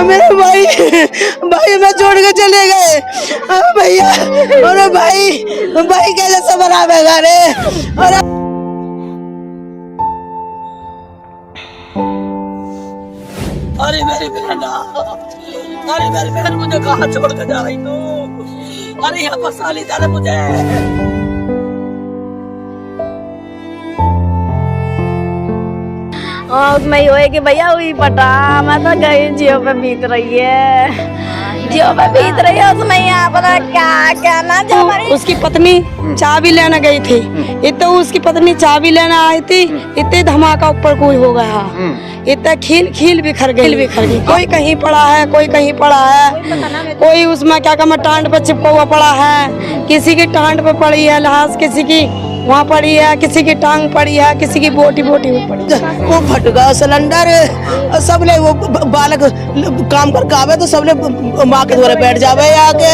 मेरे भाई मैं छोड़ के चले गए भैया। अरे भाई कैसे सबर आवेगा रे। अरे मेरी बहन मुझे कहाँ छोड़ के जा रही तू। अरे यहाँ पर साली जाने मुझे। और मैं ये कि भैया हुई पटा मैं तो गई जियो पे बीत रही है, जियो पे बीत रही है। उसमें यहाँ पर क्या ना जो उसकी पत्नी चाबी लेने गई थी, इतने उसकी पत्नी चाबी लेने आई थी, इतने धमाका ऊपर कोई हो गया, इतने खील बिखर गई। कोई कहीं पड़ा है, कोई कहीं पड़ा है, कोई उसमें क्या कहते टांड पे चिपका हुआ पड़ा है, किसी की टांड पे पड़ी है लाश, किसी की वहाँ पड़ी है, किसी की टांग पड़ी है, किसी की बोटी पड़ी है। वो फट गया सिलेंडर। सब ले वो बालक काम करके आवे तो सब ले माँ के द्वारा बैठ जावे आके।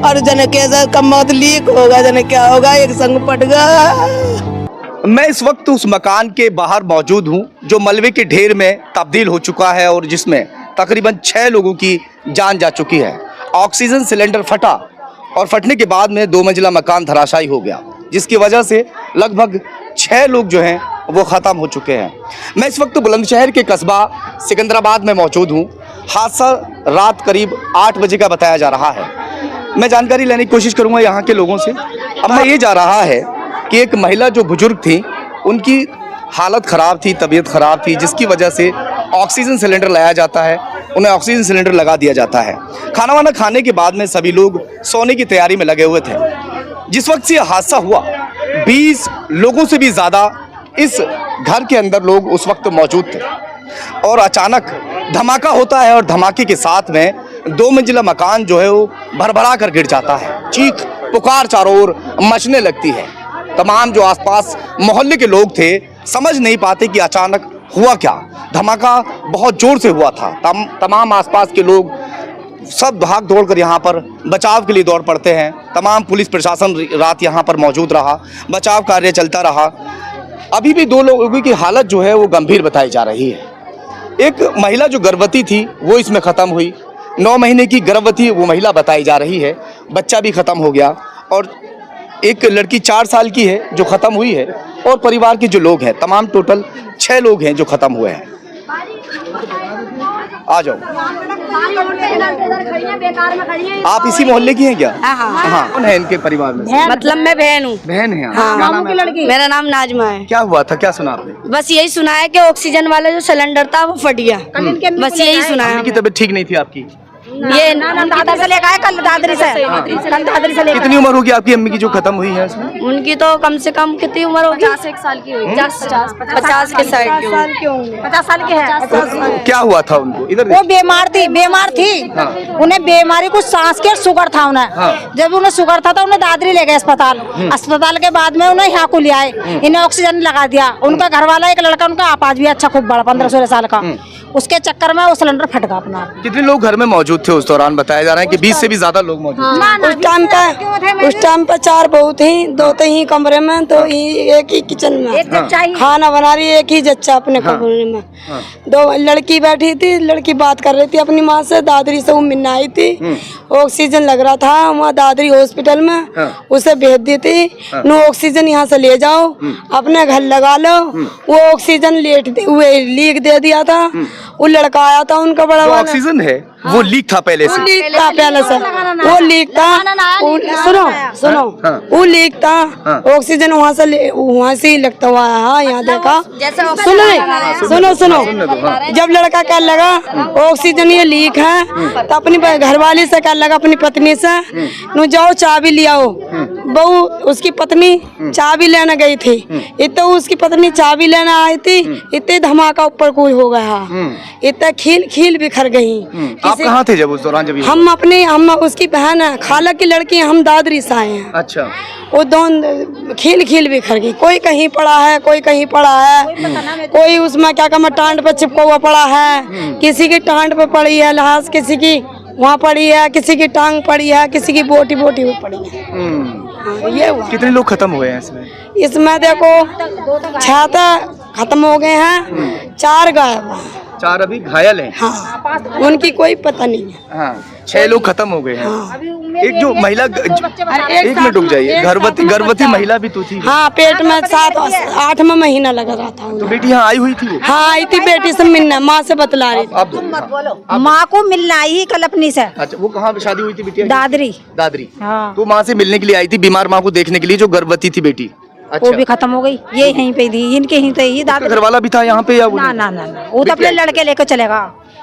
और जने कैसे कमौत लीक होगा, जने क्या होगा, एक संग फट गया। मैं इस वक्त उस मकान के बाहर मौजूद हूँ जो मलबे के ढेर में तब्दील हो चुका है और जिसमें तकरीबन 6 लोगों की जान जा चुकी है। ऑक्सीजन सिलेंडर फटा और फटने के बाद में 2 मंजिला मकान धराशायी हो गया, जिसकी वजह से लगभग 6 लोग जो हैं वो ख़त्म हो चुके हैं। मैं इस वक्त बुलंदशहर के कस्बा सिकंदराबाद में मौजूद हूँ। हादसा रात करीब 8 बजे का बताया जा रहा है। मैं जानकारी लेने की कोशिश करूँगा यहाँ के लोगों से। अब मैं ये जा रहा है कि एक महिला जो बुजुर्ग थी, उनकी हालत ख़राब थी, तबीयत ख़राब थी, जिसकी वजह से ऑक्सीजन सिलेंडर लाया जाता है, उन्हें ऑक्सीजन सिलेंडर लगा दिया जाता है। खाना वाना खाने के बाद में सभी लोग सोने की तैयारी में लगे हुए थे। जिस वक्त से हादसा हुआ 20 लोगों से भी ज़्यादा इस घर के अंदर लोग उस वक्त मौजूद थे और अचानक धमाका होता है और धमाके के साथ में 2 मंजिला मकान जो है वो भरभरा कर गिर जाता है। चीख पुकार चारों ओर मचने लगती है। तमाम जो आसपास मोहल्ले के लोग थे समझ नहीं पाते कि अचानक हुआ क्या। धमाका बहुत जोर से हुआ था। तमाम आसपास के लोग सब भाग दौड़ कर यहाँ पर बचाव के लिए दौड़ पड़ते हैं। तमाम पुलिस प्रशासन रात यहाँ पर मौजूद रहा, बचाव कार्य चलता रहा। अभी भी 2 लोगों की हालत जो है वो गंभीर बताई जा रही है। एक महिला जो गर्भवती थी वो इसमें ख़त्म हुई। 9 महीने की गर्भवती वो महिला बताई जा रही है। बच्चा भी ख़त्म हो गया और एक लड़की 4 साल की है जो ख़त्म हुई है। और परिवार के जो लोग हैं तमाम टोटल 6 लोग हैं जो ख़त्म हुए हैं। आ जाओ। आप इसी मोहल्ले की हैं क्या? हाँ। कौन है इनके परिवार में? मतलब मैं बहन हूँ। बहन है। हाँ। मेरा नाम नाजमा है। क्या हुआ था, क्या सुना आपने? बस यही सुना है कि ऑक्सीजन वाला जो सिलेंडर था वो फट गया, बस यही सुना है। की तबीयत ठीक नहीं थी आपकी? ये दादा से लेकर आए, कल दादरी से। कितनी उम्र होगी आपकी अम्मी की जो खत्म हुई है उसमें? उनकी तो कम से कम कितनी उम्र होगी? 50 साल की हुई। 50 के साइड की होगी। 50 साल की है। क्या हुआ था उनको? इधर वो बीमार थी। हाँ। उन्हें बीमारी कुछ सांस के शुगर था उन्हें। हाँ। जब उन्हें शुगर था तो उन्हें दादरी ले गए अस्पताल के बाद में उन्हें यहाँ को ले आए, इन्हें ऑक्सीजन लगा दिया। उनका घर वाला एक लड़का, उनका आपाज भी अच्छा खूब बड़ा 15-16 साल का, उसके चक्कर में वो सिलेंडर फट गया अपना। कितने लोग घर में मौजूद थे उस दौरान? बताया जा रहा है कि 20 से भी ज्यादा लोग मौजूद थे। उस टाइम पे 4 बहू थी, 2 तो ही कमरे में, तो एक ही किचन में खाना बना रही, एक ही जच्चा अपने कमरे में। 2 लड़की बैठी थी, लड़की बात कर रही थी अपनी माँ से। दादरी से वो मिलने आई थी, ऑक्सीजन लग रहा था वहाँ दादरी हॉस्पिटल में, उसे भेज दी थी। नो ऑक्सीजन यहाँ से ले जाओ, अपने घर लगा लो। वो ऑक्सीजन लीक दे दिया था। वो लड़का आया था उनका बड़ा वाला। ऑक्सीजन है वो लीक था पहले से? वो लीक था पहले से। वो लीक था। सुनो वो लीक था। ऑक्सीजन वहाँ से ही लगता हुआ है। यहाँ देखा। सुनो जब लड़का क्या लगा ऑक्सीजन ये लीक है, तो अपनी घरवाली से क्या लगा, अपनी पत्नी से, नु जाओ चाबी ले आओ। बहू उसकी पत्नी चाबी लेने गई थी, इतने उसकी पत्नी चाबी लेने आई थी, इतने धमाका ऊपर कोई हो गया, इतने खील बिखर गई। आप कहाँ थे जब उस दौरान? जब हम उसकी बहन है, खाला की लड़की, हम दादरी से आए हैं। अच्छा। वो दोनों खील बिखर गई। कोई कहीं पड़ा है, कोई कहीं पड़ा है, कोई उसमें क्या कहते टांड पे चिपका हुआ पड़ा है, किसी की टांड पे पड़ी है लाश, किसी की वहाँ पड़ी है, किसी की टांग पड़ी है, किसी की बोटी हुई पड़ी है। हाँ, ये हुआ। कितने लोग खत्म हुए हैं इसमें? इसमें देखो 6 खत्म हो गए हैं, 4 गायब हैं। 4 अभी घायल हैं। हाँ, उनकी कोई पता नहीं है। हाँ, 6 लोग खत्म हो गए हैं। हाँ। एक जो महिला एक मिनट रुक जाइए, गर्भवती महिला भी तो थी। हाँ, पेट में 7-8वां महीना लगा रहा था। तो बेटी यहाँ आई हुई थी वो? हाँ, आई थी बेटी से मिलना, माँ से बतला रही थी। आप मत बोलो। माँ को मिलना आई ही कल अपनी से। अच्छा, वो कहाँ शादी हुई थी बेटी? दादरी। हाँ। तो माँ से मिलने के लिए आई थी, बीमार माँ को देखने के लिए जो गर्भवती थी बेटी। अच्छा। वो भी खत्म हो गई, ये यहीं पे थी, इनके ही थे ही दादा। घर वाला भी था यहाँ पे या वो? ना, वो तो अपने लड़के लेकर चलेगा,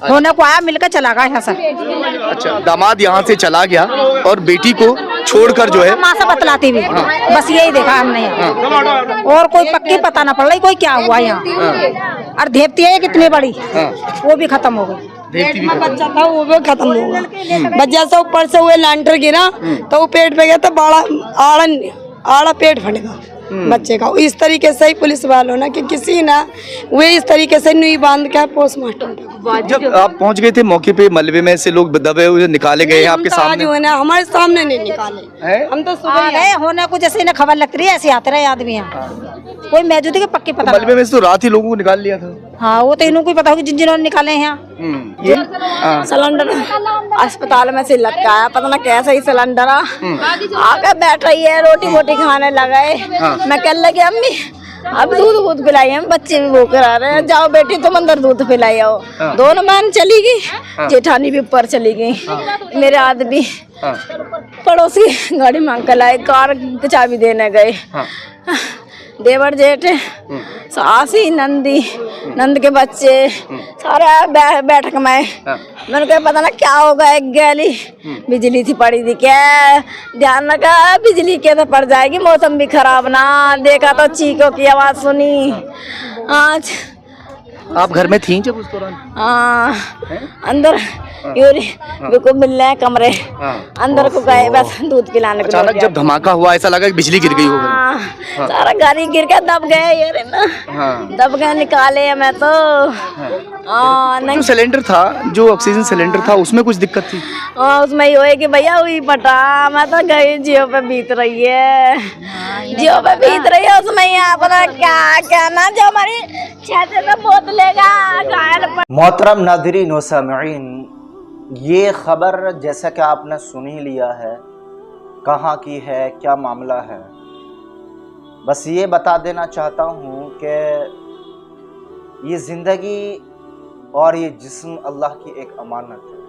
होने को आया, मिलकर चला गया यहाँ से। अच्छा, दामाद यहाँ से चला गया और बेटी को छोड़कर जो है माँ से बतलाती भी। बस यही देखा हमने यहाँ, और कोई पक्की पता ना पड़ रही कोई क्या हुआ यहाँ। और धेपती है कितनी बड़ी, वो भी खत्म हो गई। बच्चा था वो भी खत्म हो गया। बच्चा से ऊपर से हुए लांटर गिरा तो वो पेट पे गया तो आड़ा पेट फट गया बच्चे का। इस तरीके से ही पुलिस वालों ने कि किसी ना वे इस तरीके से नुई बांध के पोस्टमार्टम। जब आप पहुंच गए थे मौके पे, मलबे में से लोग दबे हुए निकाले गए हैं आपके सामने? हमारे सामने नहीं निकाले, हम तो सुबह गए होने को जैसे इन्हें खबर लगती रही ऐसे आते रहे आदमी यहाँ, कोई मौजूद है पक्की पता। मलबे में से तो रात ही लोगों को निकाल लिया था। हाँ, वो तो इनको पता होगी जिन्होंने निकाले हैं यहाँ। सिलेंडर अस्पताल में से लग गया, पता ना कैसे ही सिलेंडर आकर बैठ रही है, रोटी वोटी खाने लगे। मैं कह लगी अम्मी अब दूध पिलाई, हम बच्चे भी भूख रहा रहे हैं, जाओ बेटी तुम अंदर दूध पिलाई आओ। दोनों बहन चली गई, जेठानी भी ऊपर चली गई, मेरे आदमी पड़ोसी गाड़ी मांग कर लाए, कार की चाबी देने गए। देवर जेठ, सासी, नंद के बच्चे सारे बैठक में। मैंने कहा पता ना क्या होगा, एक गैली बिजली थी पड़ी थी, क्या ध्यान रखा बिजली के तो पड़ जाएगी, मौसम भी खराब ना, देखा तो चीखों की आवाज सुनी। आज आप घर में थी जब उस दौरान? अंदर को मिल रहे हैं कमरे, अंदर को गए बस दूध पिलाने को। अचानक जब धमाका हुआ ऐसा लगा कि बिजली गिर गई होगी। सारा गाड़ी गिर के दब गए ये ना, दब गए, निकाले हमें तो। जो सिलेंडर था, जो ऑक्सीजन सिलेंडर था, उसमें कुछ दिक्कत थी? उसमें ये हुए कि भैया हुई पटा, मैं तो गई जियो पे बीत रही है, जियो पे बीत रही है, उसमें यहाँ पर क्या ना जो हमारी छत में बोतलेगा घायल। मोहतरम नाज़रीन व सामिईन, ये खबर जैसा कि आपने सुन ही लिया है, कहाँ की है, क्या मामला है, बस ये बता देना चाहता हूँ कि ये ज़िंदगी और ये जिस्म अल्लाह की एक अमानत है।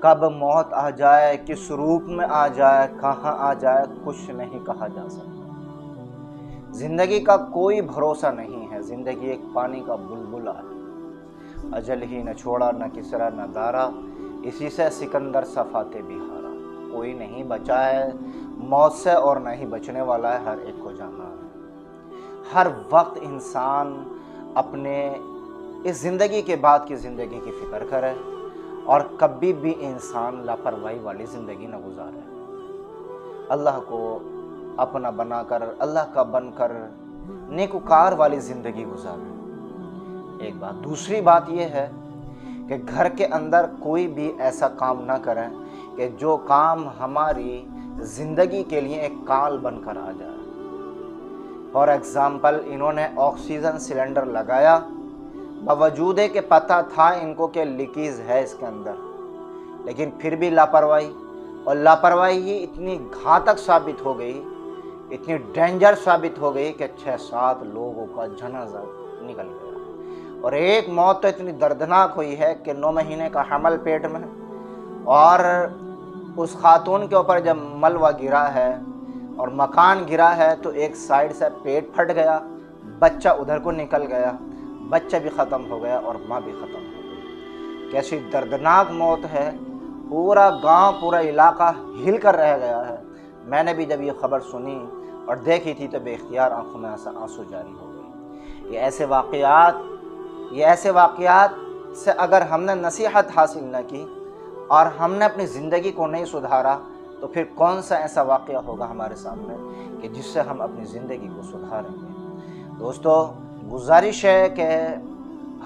कब मौत आ जाए, किस रूप में आ जाए, कहाँ आ जाए, कुछ नहीं कहा जा सकता। ज़िंदगी का कोई भरोसा नहीं है। ज़िंदगी एक पानी का बुलबुला है, अजल ही न छोड़ा न किसरा न दारा, इसी से सिकंदर सफाते बिहारा। कोई नहीं बचा है मौत से और न ही बचने वाला है, हर एक को जाना है। हर वक्त इंसान अपने इस ज़िंदगी के बाद की ज़िंदगी की फ़िक्र करे और कभी भी इंसान लापरवाही वाली ज़िंदगी न गुजारे। अल्लाह को अपना बनाकर, अल्लाह का बनकर नेकुकार वाली ज़िंदगी गुजारे। एक बात। दूसरी बात यह है कि घर के अंदर कोई भी ऐसा काम ना करें कि जो काम हमारी ज़िंदगी के लिए एक काल बनकर आ जाए। फॉर एग्ज़ाम्पल, इन्होंने ऑक्सीजन सिलेंडर लगाया, बावजूद है कि पता था इनको कि लीकेज है इसके अंदर, लेकिन फिर भी लापरवाही, और लापरवाही ही इतनी घातक साबित हो गई, इतनी डेंजर साबित हो गई कि 6-7 लोगों का जनाजा निकल गया। और एक मौत तो इतनी दर्दनाक हुई है कि 9 महीने का हमल पेट में, और उस खातून के ऊपर जब मलबा गिरा है और मकान गिरा है तो एक साइड से पेट फट गया, बच्चा उधर को निकल गया, बच्चा भी ख़त्म हो गया और माँ भी ख़त्म हो गई। कैसी दर्दनाक मौत है। पूरा गांव, पूरा इलाका हिल कर रह गया है। मैंने भी जब ये ख़बर सुनी और देखी थी तो बेख्तियार आंखों में आंसू जारी हो गए। ये ऐसे वाक़यात से अगर हमने नसीहत हासिल न की और हमने अपनी ज़िंदगी को नहीं सुधारा तो फिर कौन सा ऐसा वाक़या होगा हमारे सामने कि जिससे हम अपनी ज़िंदगी को सुधारेंगे। दोस्तों, गुजारिश है कि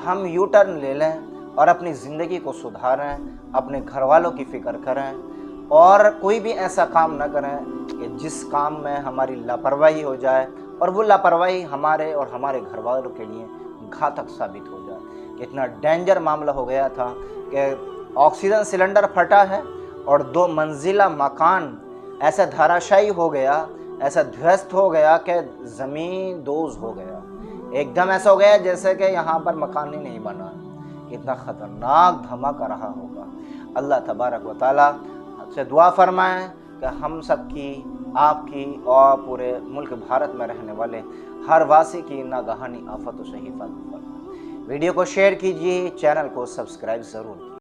हम यू टर्न ले लें और अपनी ज़िंदगी को सुधारें, अपने घर वालों की फ़िक्र करें और कोई भी ऐसा काम ना करें कि जिस काम में हमारी लापरवाही हो जाए और वो लापरवाही हमारे और हमारे घर वालों के लिए घातक साबित हो जाए। इतना डेंजर मामला हो गया था कि ऑक्सीजन सिलेंडर फटा है और 2 मंजिला मकान ऐसा धराशायी हो गया, ऐसा ध्वस्त हो गया कि ज़मीन दोज हो गया। एकदम ऐसा हो गया जैसे कि यहाँ पर मकान ही नहीं बना। इतना ख़तरनाक धमाका रहा होगा। अल्लाह तबारक व तआला से दुआ फरमाएं कि हम सबकी, आपकी और पूरे मुल्क भारत में रहने वाले हर वासी की नागहानी आफत से हिफाजत फरमाएं। वीडियो को शेयर कीजिए, चैनल को सब्सक्राइब ज़रूर कीजिए।